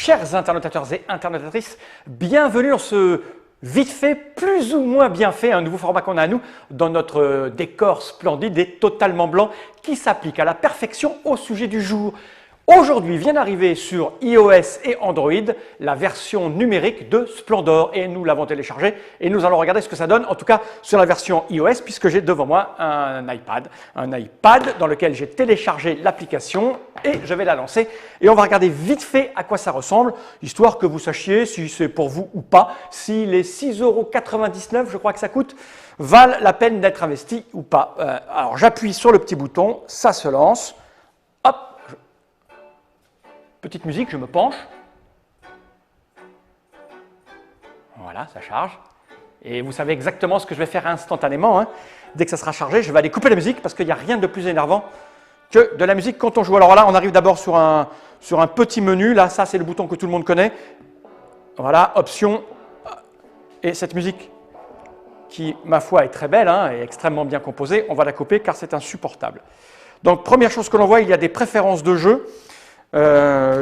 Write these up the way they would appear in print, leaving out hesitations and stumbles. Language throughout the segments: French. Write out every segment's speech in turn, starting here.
Chers internautateurs et internautatrices, bienvenue dans ce vite fait, plus ou moins bien fait, un nouveau format qu'on a à nous dans notre décor splendide et totalement blanc qui s'applique à la perfection au sujet du jour. Aujourd'hui vient d'arriver sur iOS et Android la version numérique de Splendor et nous l'avons téléchargée et nous allons regarder ce que ça donne, en tout cas sur la version iOS puisque j'ai devant moi un iPad dans lequel j'ai téléchargé l'application et je vais la lancer et on va regarder vite fait à quoi ça ressemble, histoire que vous sachiez si c'est pour vous ou pas, si les 6,99 € je crois que ça coûte, valent la peine d'être investis ou pas. Alors j'appuie sur le petit bouton, ça se lance, hop. Petite musique, je me penche. Voilà, ça charge. Et vous savez exactement ce que je vais faire instantanément. Hein. Dès que ça sera chargé, je vais aller couper la musique parce qu'il n'y a rien de plus énervant que de la musique quand on joue. Alors là, on arrive d'abord sur un petit menu. Là, ça, c'est le bouton que tout le monde connaît. Voilà, option. Et cette musique qui, ma foi, est très belle, hein, est extrêmement bien composée, on va la couper car c'est insupportable. Donc, première chose que l'on voit, il y a des préférences de jeu.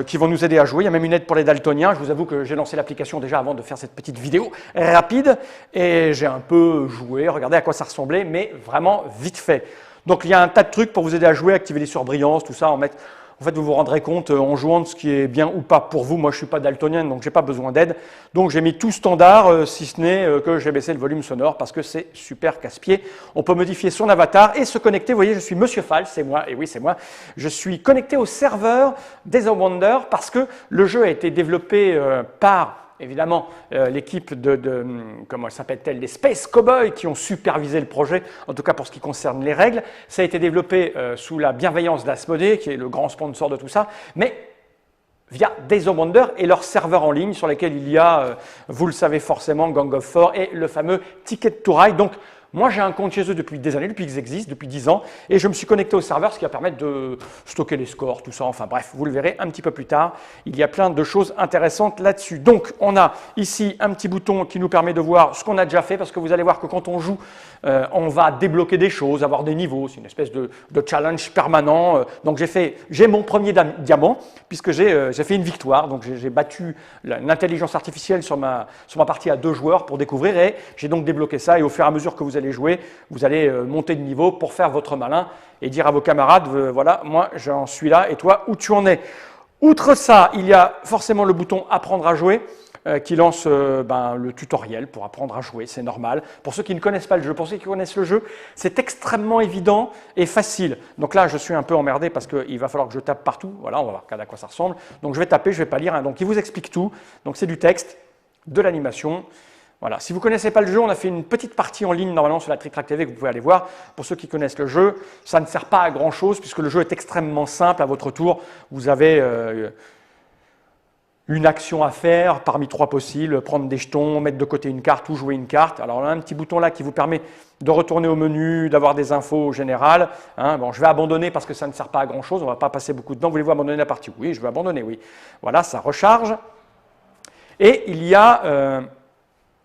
Qui vont nous aider à jouer. Il y a même une aide pour les daltoniens. Je vous avoue que j'ai lancé l'application déjà avant de faire cette petite vidéo rapide et j'ai un peu joué, regardez à quoi ça ressemblait, mais vraiment vite fait. Donc il y a un tas de trucs pour vous aider à jouer, activer les surbrillances, tout ça. En fait, vous vous rendrez compte en jouant de ce qui est bien ou pas pour vous. Moi, je ne suis pas daltonien, donc je n'ai pas besoin d'aide. Donc j'ai mis tout standard, si ce n'est que j'ai baissé le volume sonore parce que c'est super casse-pied. On peut modifier son avatar et se connecter. Vous voyez, je suis Monsieur Fall, c'est moi, et oui, c'est moi. Je suis connecté au serveur Days of Wonder parce que le jeu a été développé par... Évidemment, l'équipe comment s'appelle-t-elle, les Space Cowboys qui ont supervisé le projet, en tout cas pour ce qui concerne les règles. Ça a été développé sous la bienveillance d'Asmodée, qui est le grand sponsor de tout ça, mais via Days of Wonder et leur serveur en ligne sur lesquels il y a, vous le savez forcément, Gang of Four et le fameux Ticket to Ride. Donc, moi, j'ai un compte chez eux depuis des années, depuis qu'ils existent, depuis 10 ans, et je me suis connecté au serveur, ce qui va permettre de stocker les scores, tout ça. Enfin bref, vous le verrez un petit peu plus tard. Il y a plein de choses intéressantes là-dessus. Donc, on a ici un petit bouton qui nous permet de voir ce qu'on a déjà fait, parce que vous allez voir que quand on joue, on va débloquer des choses, avoir des niveaux. C'est une espèce de challenge permanent. Donc, j'ai mon premier diamant, puisque j'ai fait une victoire. Donc, j'ai battu l'intelligence artificielle sur ma partie à 2 joueurs pour découvrir, et j'ai donc débloqué ça. Et au fur et à mesure que vous allez jouer, vous allez monter de niveau pour faire votre malin et dire à vos camarades, voilà, moi j'en suis là et toi, où tu en es. Outre ça, il y a forcément le bouton apprendre à jouer qui lance le tutoriel pour apprendre à jouer, c'est normal. Pour ceux qui ne connaissent pas le jeu, pour ceux qui connaissent le jeu, c'est extrêmement évident et facile. Donc là, je suis un peu emmerdé parce qu'il va falloir que je tape partout. Voilà, on va voir à quoi ça ressemble. Donc je vais taper, je ne vais pas lire. Hein. Donc il vous explique tout. Donc c'est du texte, de l'animation. Voilà. Si vous ne connaissez pas le jeu, on a fait une petite partie en ligne normalement sur la Trick Track TV que vous pouvez aller voir. Pour ceux qui connaissent le jeu, ça ne sert pas à grand chose puisque le jeu est extrêmement simple. À votre tour, vous avez une action à faire parmi 3 possibles, prendre des jetons, mettre de côté une carte ou jouer une carte. Alors on a un petit bouton là qui vous permet de retourner au menu, d'avoir des infos générales. Hein. Bon, je vais abandonner parce que ça ne sert pas à grand chose, on ne va pas passer beaucoup de temps. Voulez-vous abandonner la partie? Oui, je veux abandonner, oui. Voilà, ça recharge. Et il y a...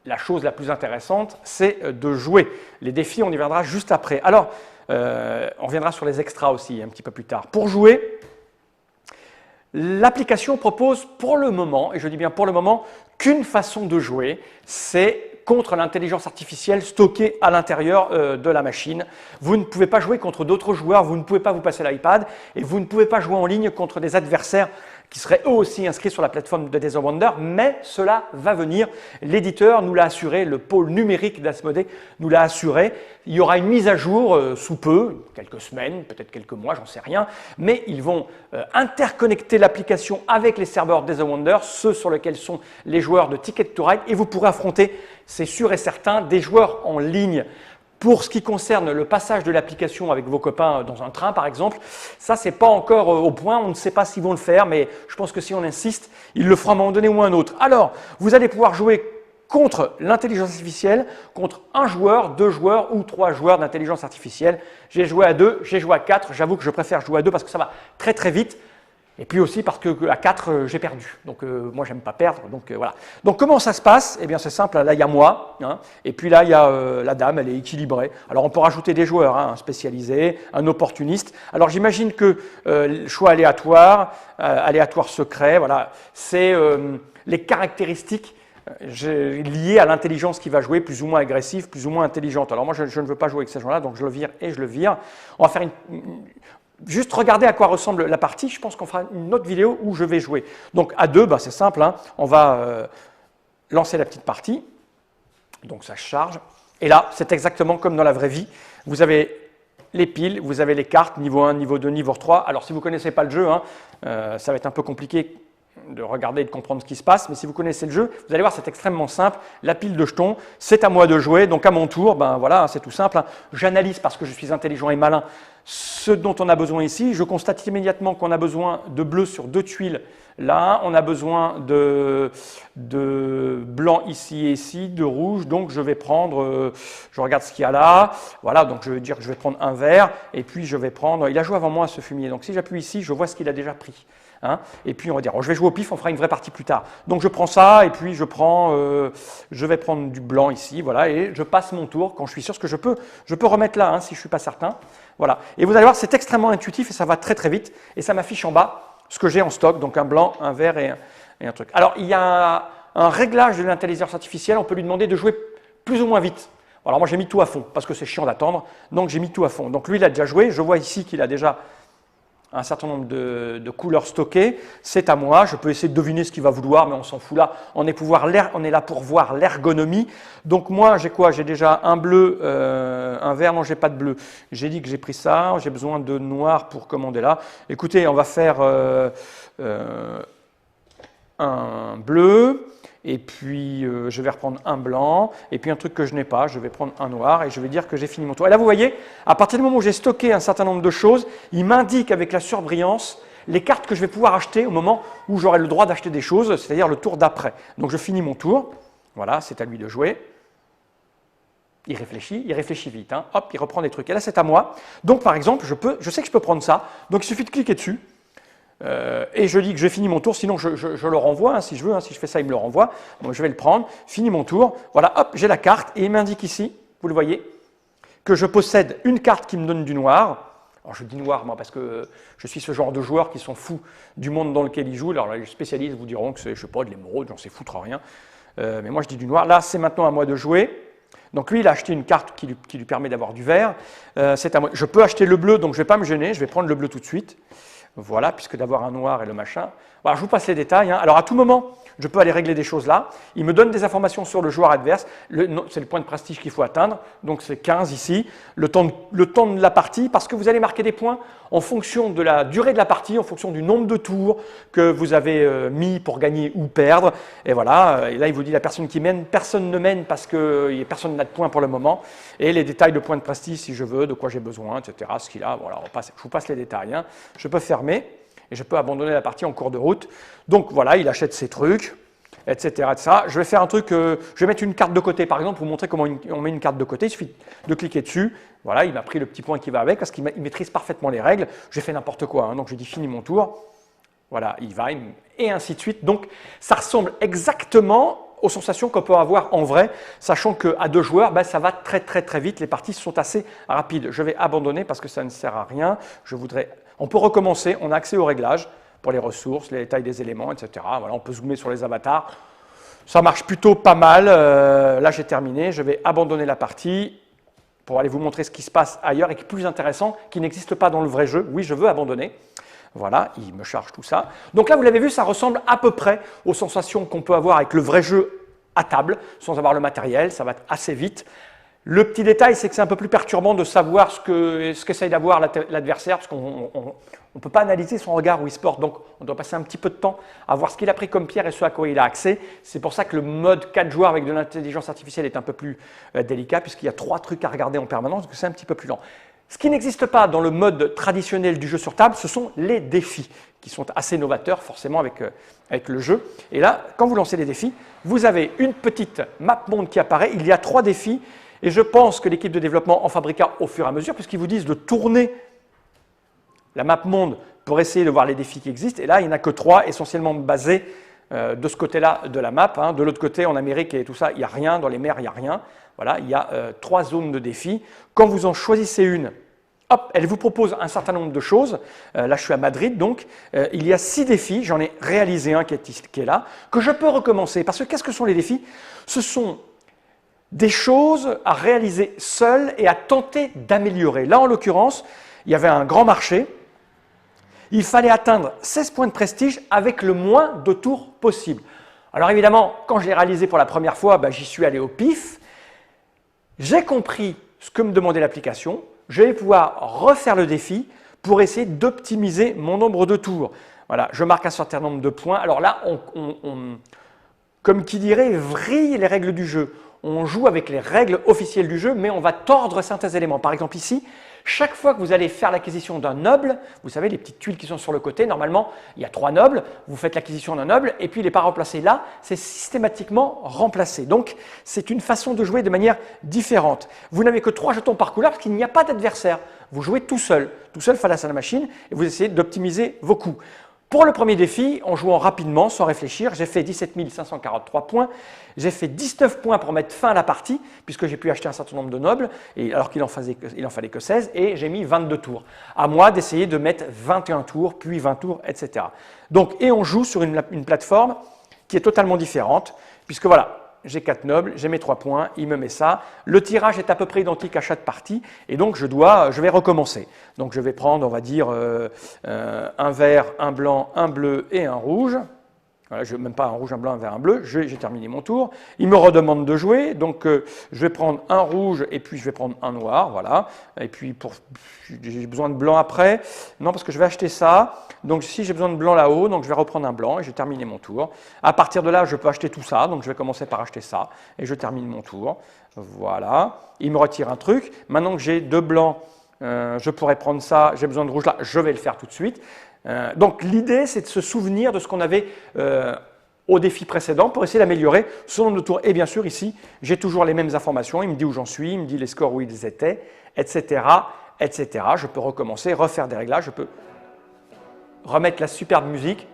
la chose la plus intéressante, c'est de jouer. Les défis, on y viendra juste après. Alors, on reviendra sur les extras aussi un petit peu plus tard. Pour jouer, l'application propose pour le moment, et je dis bien pour le moment, qu'une façon de jouer, c'est contre l'intelligence artificielle stockée à l'intérieur de la machine. Vous ne pouvez pas jouer contre d'autres joueurs, vous ne pouvez pas vous passer l'iPad, et vous ne pouvez pas jouer en ligne contre des adversaires qui seraient eux aussi inscrits sur la plateforme de Days of Wonder, mais cela va venir. L'éditeur nous l'a assuré, le pôle numérique d'Asmodée nous l'a assuré. Il y aura une mise à jour sous peu, quelques semaines, peut-être quelques mois, j'en sais rien, mais ils vont interconnecter l'application avec les serveurs Days of Wonder, ceux sur lesquels sont les joueurs de Ticket to Ride, et vous pourrez affronter, c'est sûr et certain, des joueurs en ligne. Pour ce qui concerne le passage de l'application avec vos copains dans un train, par exemple, ça, c'est pas encore au point. On ne sait pas s'ils vont le faire, mais je pense que si on insiste, ils le feront à un moment donné ou à un autre. Alors, vous allez pouvoir jouer contre l'intelligence artificielle, contre un joueur, 2 joueurs ou 3 joueurs d'intelligence artificielle. J'ai joué à 2, j'ai joué à 4. J'avoue que je préfère jouer à 2 parce que ça va très très vite. Et puis aussi parce qu'à 4, j'ai perdu. Donc moi, j'aime pas perdre. Donc voilà. Donc comment ça se passe? Eh bien, c'est simple. Là, il y a moi. Hein, et puis là, il y a la dame. Elle est équilibrée. Alors, on peut rajouter des joueurs, hein, un spécialisé, un opportuniste. Alors, j'imagine que le choix aléatoire, aléatoire secret, voilà, c'est les caractéristiques liées à l'intelligence qui va jouer, plus ou moins agressive, plus ou moins intelligente. Alors moi, je ne veux pas jouer avec ces gens-là, donc je le vire et je le vire. On va faire juste regarder à quoi ressemble la partie. Je pense qu'on fera une autre vidéo où je vais jouer. Donc à 2, c'est simple, hein, on va lancer la petite partie. Donc ça charge. Et là, c'est exactement comme dans la vraie vie. Vous avez les piles, vous avez les cartes, niveau 1, niveau 2, niveau 3. Alors si vous ne connaissez pas le jeu, hein, ça va être un peu compliqué de regarder et de comprendre ce qui se passe, mais si vous connaissez le jeu, vous allez voir, c'est extrêmement simple. La pile de jetons, c'est à moi de jouer, donc à mon tour, voilà, c'est tout simple. Hein. J'analyse parce que je suis intelligent et malin ce dont on a besoin ici. Je constate immédiatement qu'on a besoin de bleu sur 2 tuiles. Là, on a besoin de blanc ici et ici, de rouge, donc je vais prendre, je regarde ce qu'il y a là, voilà, donc je veux dire que je vais prendre un vert, et puis je vais prendre, il a joué avant moi ce fumier, donc si j'appuie ici, je vois ce qu'il a déjà pris. Hein, et puis on va dire, je vais jouer au pif, on fera une vraie partie plus tard. Donc je prends ça, et puis je vais prendre du blanc ici, voilà, et je passe mon tour quand je suis sûr que je peux remettre là, hein, si je ne suis pas certain. Voilà. Et vous allez voir, c'est extrêmement intuitif et ça va très très vite, et ça m'affiche en bas ce que j'ai en stock, donc un blanc, un vert et un truc. Alors il y a un réglage de l'intelligence artificielle, on peut lui demander de jouer plus ou moins vite. Alors moi j'ai mis tout à fond, parce que c'est chiant d'attendre, donc j'ai mis tout à fond. Donc lui il a déjà joué, je vois ici qu'il a déjà un certain nombre de couleurs stockées, c'est à moi, je peux essayer de deviner ce qu'il va vouloir, mais on s'en fout là, on est là pour voir l'ergonomie. Donc moi j'ai quoi? J'ai déjà un bleu, un vert, non j'ai pas de bleu, j'ai dit que j'ai pris ça, j'ai besoin de noir pour commander là. Écoutez, on va faire un bleu, et puis je vais reprendre un blanc, et puis un truc que je n'ai pas, je vais prendre un noir, et je vais dire que j'ai fini mon tour. Et là, vous voyez, à partir du moment où j'ai stocké un certain nombre de choses, il m'indique avec la surbrillance les cartes que je vais pouvoir acheter au moment où j'aurai le droit d'acheter des choses, c'est-à-dire le tour d'après. Donc je finis mon tour, voilà, c'est à lui de jouer. Il réfléchit vite, hein. Hop, il reprend des trucs. Et là, c'est à moi. Donc par exemple, je sais que je peux prendre ça, donc il suffit de cliquer dessus. Et je dis que j'ai fini mon tour, sinon je le renvoie, hein, si je veux, hein, si je fais ça, il me le renvoie. Donc je vais le prendre, fini mon tour, voilà, hop, j'ai la carte, et il m'indique ici, vous le voyez, que je possède une carte qui me donne du noir. Alors je dis noir, moi, parce que je suis ce genre de joueurs qui sont fous du monde dans lequel ils jouent. Alors les spécialistes vous diront que c'est, je sais pas, de l'émeraude, j'en sais foutre rien. Mais moi je dis du noir. Là, c'est maintenant à moi de jouer. Donc lui, il a acheté une carte qui lui permet d'avoir du vert. C'est à moi. Je peux acheter le bleu, donc je ne vais pas me gêner, je vais prendre le bleu tout de suite. Voilà, puisque d'avoir un noir et le machin. Voilà, je vous passe les détails. Hein. Alors à tout moment, je peux aller régler des choses là. Il me donne des informations sur le joueur adverse. C'est le point de prestige qu'il faut atteindre. Donc c'est 15 ici. Le temps de la partie, parce que vous allez marquer des points en fonction de la durée de la partie, en fonction du nombre de tours que vous avez mis pour gagner ou perdre. Et voilà, et là il vous dit la personne qui mène, personne ne mène parce que personne n'a de points pour le moment. Et les détails de points de prestige si je veux, de quoi j'ai besoin, etc. Ce qu'il a, voilà, je vous passe les détails. Hein. Je peux fermer. Et je peux abandonner la partie en cours de route. Donc voilà, il achète ses trucs, etc. Je vais faire un truc, je vais mettre une carte de côté par exemple pour vous montrer comment on met une carte de côté. Il suffit de cliquer dessus. Voilà, il m'a pris le petit point qui va avec parce qu'il maîtrise parfaitement les règles. J'ai fait n'importe quoi, hein, donc je dis fini mon tour. Voilà, il va, et ainsi de suite. Donc ça ressemble exactement aux sensations qu'on peut avoir en vrai, sachant qu'à 2 joueurs, ça va très très très vite. Les parties sont assez rapides. Je vais abandonner parce que ça ne sert à rien. On peut recommencer, on a accès aux réglages pour les ressources, les détails des éléments, etc. Voilà, on peut zoomer sur les avatars. Ça marche plutôt pas mal. Là, j'ai terminé. Je vais abandonner la partie pour aller vous montrer ce qui se passe ailleurs et qui est plus intéressant, qui n'existe pas dans le vrai jeu. Oui, je veux abandonner. Voilà, il me charge tout ça. Donc là, vous l'avez vu, ça ressemble à peu près aux sensations qu'on peut avoir avec le vrai jeu à table, sans avoir le matériel. Ça va être assez vite. Le petit détail, c'est que c'est un peu plus perturbant de savoir ce qu'essaye d'avoir l'adversaire, parce qu'on ne peut pas analyser son regard où il se porte, donc on doit passer un petit peu de temps à voir ce qu'il a pris comme pierre et ce à quoi il a accès. C'est pour ça que le mode 4 joueurs avec de l'intelligence artificielle est un peu plus délicat, puisqu'il y a 3 trucs à regarder en permanence, donc c'est un petit peu plus lent. Ce qui n'existe pas dans le mode traditionnel du jeu sur table, ce sont les défis, qui sont assez novateurs forcément avec le jeu. Et là, quand vous lancez les défis, vous avez une petite map monde qui apparaît, il y a 3 défis, et je pense que l'équipe de développement en fabriquera au fur et à mesure, puisqu'ils vous disent de tourner la map monde pour essayer de voir les défis qui existent. Et là, il n'y en a que 3, essentiellement basés de ce côté-là de la map. Hein. De l'autre côté, en Amérique et tout ça, il n'y a rien. Dans les mers, il n'y a rien. Voilà, il y a 3 zones de défis. Quand vous en choisissez une, hop, elle vous propose un certain nombre de choses. Là, je suis à Madrid, donc il y a 6 défis. J'en ai réalisé un qui est là, que je peux recommencer. Parce que qu'est-ce que sont les défis? Ce sont des choses à réaliser seul et à tenter d'améliorer. Là, en l'occurrence, il y avait un grand marché. Il fallait atteindre 16 points de prestige avec le moins de tours possible. Alors évidemment, quand je l'ai réalisé pour la première fois, j'y suis allé au pif. J'ai compris ce que me demandait l'application. Je vais pouvoir refaire le défi pour essayer d'optimiser mon nombre de tours. Voilà, je marque un certain nombre de points. Alors là, comme qui dirait, vrille les règles du jeu. On joue avec les règles officielles du jeu, mais on va tordre certains éléments. Par exemple ici, chaque fois que vous allez faire l'acquisition d'un noble, vous savez, les petites tuiles qui sont sur le côté, normalement, il y a 3 nobles, vous faites l'acquisition d'un noble, et puis il n'est pas remplacé là, c'est systématiquement remplacé. Donc, c'est une façon de jouer de manière différente. Vous n'avez que 3 jetons par couleur parce qu'il n'y a pas d'adversaire. Vous jouez tout seul face à la machine, et vous essayez d'optimiser vos coups. Pour le premier défi, en jouant rapidement, sans réfléchir, j'ai fait 17 543 points. J'ai fait 19 points pour mettre fin à la partie, puisque j'ai pu acheter un certain nombre de nobles, alors qu'il en fallait que 16, et j'ai mis 22 tours. À moi d'essayer de mettre 21 tours, puis 20 tours, etc. Donc, et on joue sur une plateforme qui est totalement différente, puisque voilà, j'ai 4 nobles, j'ai mes 3 points, il me met ça. Le tirage est à peu près identique à chaque partie, et donc je vais recommencer. Donc je vais prendre, on va dire, un vert, un blanc, un bleu et un rouge. Voilà, même pas un rouge, un blanc, un vert, un bleu. J'ai terminé mon tour. Il me redemande de jouer, donc je vais prendre un rouge et puis je vais prendre un noir, voilà. Et puis j'ai besoin de blanc après. Non, parce que je vais acheter ça. Donc si j'ai besoin de blanc là-haut, donc je vais reprendre un blanc et j'ai terminé mon tour. À partir de là, je peux acheter tout ça, donc je vais commencer par acheter ça et je termine mon tour. Voilà. Il me retire un truc. Maintenant que j'ai 2 blancs, je pourrais prendre ça. J'ai besoin de rouge là, je vais le faire tout de suite. Donc l'idée, c'est de se souvenir de ce qu'on avait au défi précédent pour essayer d'améliorer son nombre de tours. Et bien sûr, ici, j'ai toujours les mêmes informations. Il me dit où j'en suis, il me dit les scores où ils étaient, etc., etc. Je peux recommencer, refaire des réglages, je peux remettre la superbe musique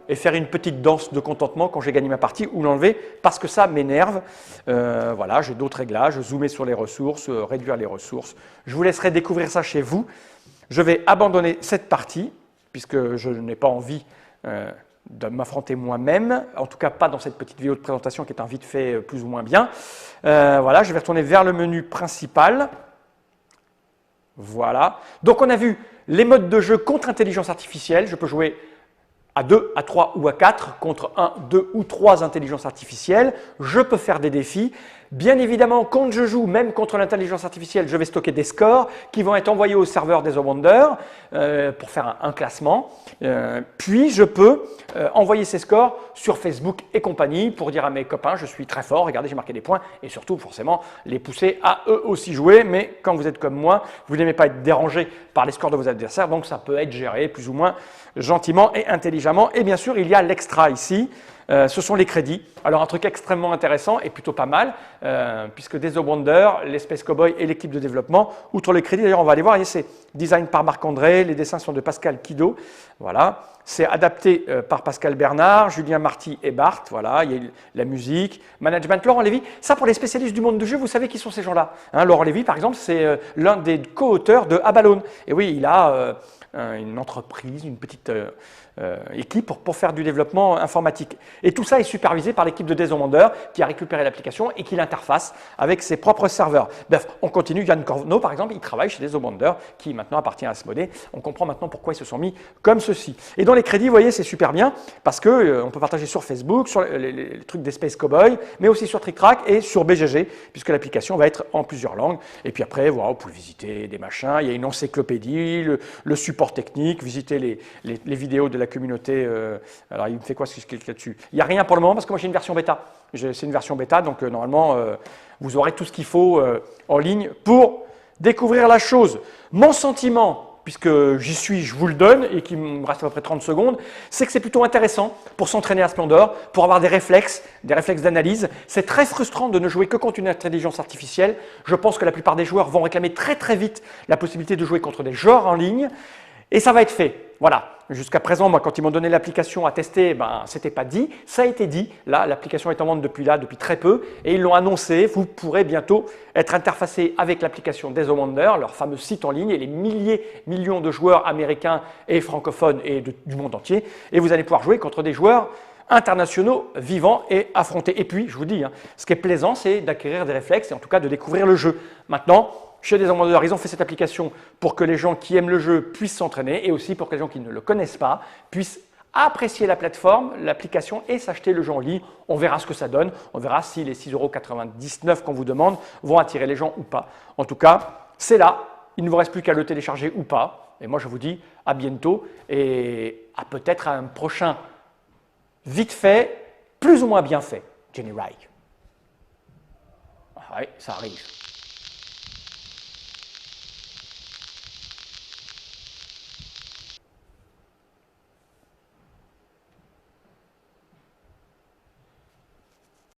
et faire une petite danse de contentement quand j'ai gagné ma partie ou l'enlever parce que ça m'énerve. Voilà, j'ai d'autres réglages, zoomer sur les ressources, réduire les ressources. Je vous laisserai découvrir ça chez vous. Je vais abandonner cette partie, puisque je n'ai pas envie de m'affronter moi-même, en tout cas pas dans cette petite vidéo de présentation qui est un vite fait plus ou moins bien. Voilà, je vais retourner vers le menu principal. Voilà. Donc on a vu les modes de jeu contre intelligence artificielle. Je peux jouer à 2, à 3 ou à 4 contre 1, 2 ou 3 intelligences artificielles. Je peux faire des défis. Bien évidemment, quand je joue, même contre l'intelligence artificielle, je vais stocker des scores qui vont être envoyés au serveur des Wonder pour faire un classement. Puis, je peux envoyer ces scores sur Facebook et compagnie pour dire à mes copains, je suis très fort, regardez, j'ai marqué des points. Et surtout, forcément, les pousser à eux aussi jouer. Mais quand vous êtes comme moi, vous n'aimez pas être dérangé par les scores de vos adversaires. Donc, ça peut être géré plus ou moins gentiment et intelligemment. Et bien sûr, il y a l'extra ici. Ce sont les crédits. Alors un truc extrêmement intéressant et plutôt pas mal, puisque Days of Wonder, les Space Cowboys et l'équipe de développement, outre les crédits, d'ailleurs on va aller voir, c'est design par Marc-André, les dessins sont de Pascal Kido, voilà. C'est adapté par Pascal Bernard, Julien Marty et Bart, voilà, il y a la musique, management, Laurent Lévy. Ça pour les spécialistes du monde du jeu, vous savez qui sont ces gens-là. Hein, Laurent Lévy par exemple, c'est l'un des co-auteurs de Abalone. Et oui, il a une entreprise, une petite équipe pour faire du développement informatique. Et tout ça est supervisé par l'équipe de Days of Wonder qui a récupéré l'application et qui l'interface avec ses propres serveurs. Bref, on continue. Yann Corneau, par exemple, il travaille chez Days of Wonder qui maintenant appartient à Asmodée. On comprend maintenant pourquoi ils se sont mis comme ceci. Et dans les crédits, vous voyez, c'est super bien parce que on peut partager sur Facebook, sur les trucs des Space Cowboys, mais aussi sur Trick Track et sur BGG, puisque l'application va être en plusieurs langues. Et puis après, voilà, vous pouvez visiter des machins. Il y a une encyclopédie, le support technique, visiter les vidéos de la communauté. Alors, il me fait quoi ce qu'il y a là-dessus? Il n'y a rien pour le moment parce que moi j'ai une version bêta. C'est une version bêta, donc normalement, vous aurez tout ce qu'il faut en ligne pour découvrir la chose. Mon sentiment, puisque j'y suis, je vous le donne, et qu'il me reste à peu près 30 secondes, c'est que c'est plutôt intéressant pour s'entraîner à Splendor, pour avoir des réflexes d'analyse. C'est très frustrant de ne jouer que contre une intelligence artificielle. Je pense que la plupart des joueurs vont réclamer très très vite la possibilité de jouer contre des joueurs en ligne. Et ça va être fait. Voilà. Jusqu'à présent, moi, quand ils m'ont donné l'application à tester, ben, ce n'était pas dit. Ça a été dit. Là, l'application est en vente depuis très peu. Et ils l'ont annoncé. Vous pourrez bientôt être interfacé avec l'application Death leur fameux site en ligne et les millions de joueurs américains et francophones et du monde entier. Et vous allez pouvoir jouer contre des joueurs internationaux vivants et affrontés. Et puis, je vous dis, ce qui est plaisant, c'est d'acquérir des réflexes et en tout cas de découvrir le jeu. Maintenant, chez Death ils ont fait cette application pour que les gens qui aiment le jeu puissent s'entraîner et aussi pour que les gens qui ne le connaissent pas puissent apprécier la plateforme, l'application et s'acheter le jeu en ligne. On verra ce que ça donne. On verra si les 6,99 € qu'on vous demande vont attirer les gens ou pas. En tout cas, c'est là. Il ne vous reste plus qu'à le télécharger ou pas. Et moi, je vous dis à bientôt et à peut-être à un prochain vite fait, plus ou moins bien fait, Jenny Wright. Ah oui, ça arrive.